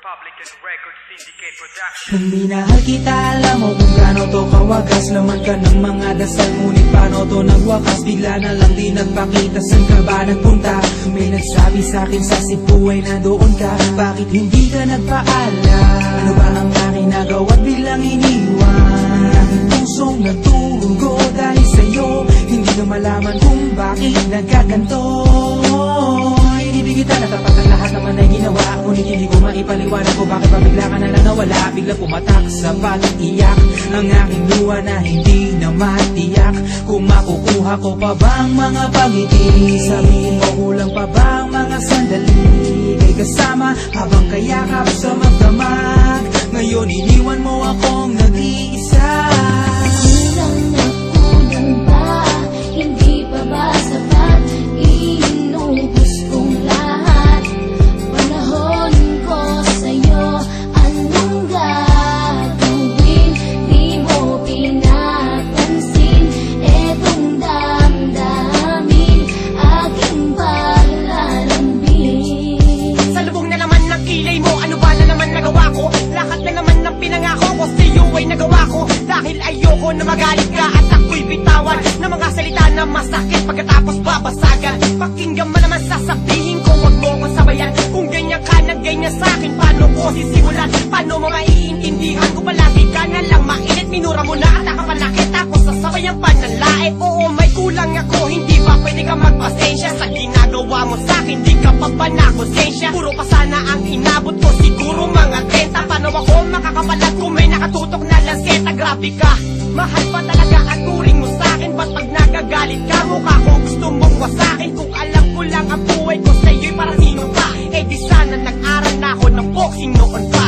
Republic and Record Syndicate Production. Kung minahal kita, alam mo kung gaano to kawagas. Laman ka ng mga dasal, ngunit paano to nagwakas? Bigla na lang di nagpakita, saan ka ba nagpunta? May nagsabi sa'kin sa Cebu ay nandoon ka. Bakit hindi ka nagpaalam? Ano ba ang aking nagawa't biglang iniwan? Ang aking pusong nagtugo dahil sa'yo. Hindi ko malaman kung bakit nagkaganto. Inibig kita na tapat ang lahat naman ay ginawa, ngunit hindi ko maipaliwanag ko bakit pa bigla ka na lang nawala. Bigla pumatak sa pag-iyak ang aking luha na hindi na matiyak. Kung makukuha ko pa bang mga pangiti, sabihin mo kulang pa bang mga sandali kay kasama habang kayakap sa magdamag. Ngayon iniwan mo akong nag-iisa. Kulang na kulang ba? Hindi pa ba sapat? Inubos kong lahat. Panahon ko sa'yo, anong gagawin? Di mo pinapansin etong damdamin, aking paglalambing. Sa lubong na naman ng kilay mo, ano ba na naman nagawa ko? Lahat na naman ng pinangako ko sa'yo ay nagawa ko. Dahil ayoko na magalit ka at ako'y bitawan ng mga salita na masakit pagkatapos babasagan. Pakinggan mo naman sasabihin ko, wag mo ko sabayan. Kung ganyan ka na ganyan sa'kin, paano ko sisimulan? Paano mo maiintindihan ko palagi ka na lang mainit? Minura mo na at akapanakit tapos sasabayan pa ng lae. Oo, may kulang ako, hindi ba pwede ka magpasensya sa ginagawa mo sa'kin? Di ka pa ba nakonsensya? Puro pa sana ang inabot ko, siguro mga 30. Paano ako makakapalag kung may nakatutok na lanseta? Grabe ka, mahal pa talaga ang turing mo sa'kin. Ba't pag nagagalit ka, mukha ko gusto mong wasakin? Kung alam ko lang ang buhay ko sa'yo'y para sino pa? Eh di sana nag-aral na ako ng boxing noon pa.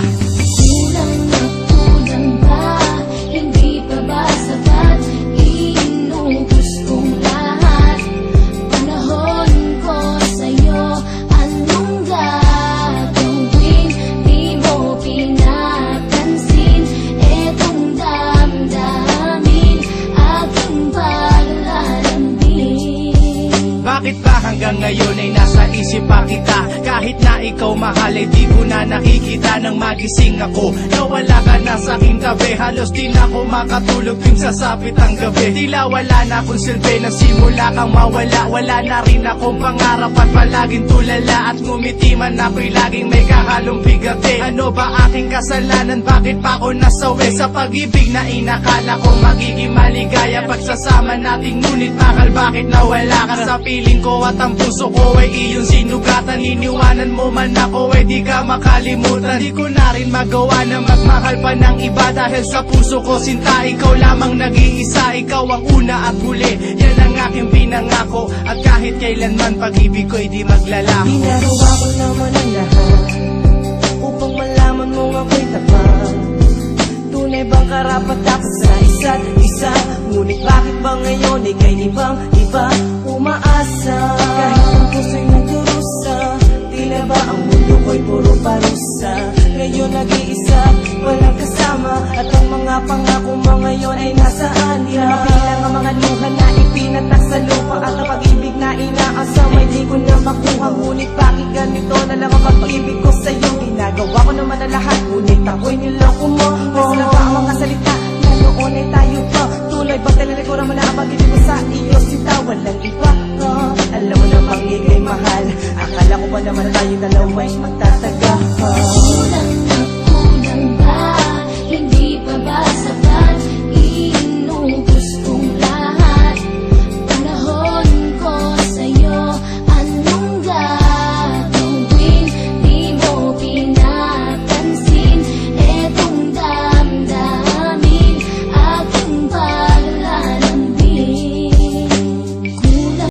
Kulang na kulang ba? Hindi pa ba sapat? Inubos kong lahat. Panahon ko sa'yo, anong gagawin? Di mo pinapansin etong damdamin, aking paglalambing. Bakit ba hanggang ngayon ay nasa isip pa kita? Kahit na ikaw mahal ay di ko na nakikita. Nang magising ako, nawala ka na sa aking tabi. Halos di na ako makatulog tuwing sasapit ang gabi. Tila wala na akong silbi, nagsimula kang mawala. Wala na rin akong pangarap at palaging tulala. At ngumiti man ako'y laging may kahalong bigati. Ano ba aking kasalanan? Bakit pa ako nasawi sa pag-ibig na inakala ko magiging maligaya? Pagsasama nating ngunit bakal bakit nawala ka sa piling ko at ang puso ko ay iyong sinugatan. Iniwanan mo man ako ay di ka makalimutan. Di ko na rin magawa na magmahal pa ng iba. Dahil sa puso ko sinta, ikaw lamang nag-iisa. Ikaw ang una at huli, yan ang aking pinangako. At kahit kailanman pag-ibig ko'y di maglalaho. Ginagawa ko naman ang lahat upang malaman mong ako'y tapat. Tunay bang karapat ako sa isa't isa? Ngunit bakit ba ngayon ika'y ibang-iba umaasa? Kahit ang puso'y nagdurusa, tila ba ang mundo ko'y puro parusa? Ngayon nag-iisa, walang kasama, at ang mga pangako mo ngayon ay nasaan? Di na mabilang ang mga luha na ipinatak sa lupa, at ang pag-ibig na inaasam ay di ko na makuha. Ngunit bakit ganito na lang ang pag-ibig ko sa'yo? Ginagawa ko naman ang lahat, ngunit ako'y niloko mo. Mas na ba ang mga salita na noon ay tayo pa? Tuloy ba talilikuran mo na ang pag-ibig ko sa iyo? Sinta, walang iba. Alam mo na bang ika'y mahal? Akala ko ba naman tayo dalawa'y magtagal?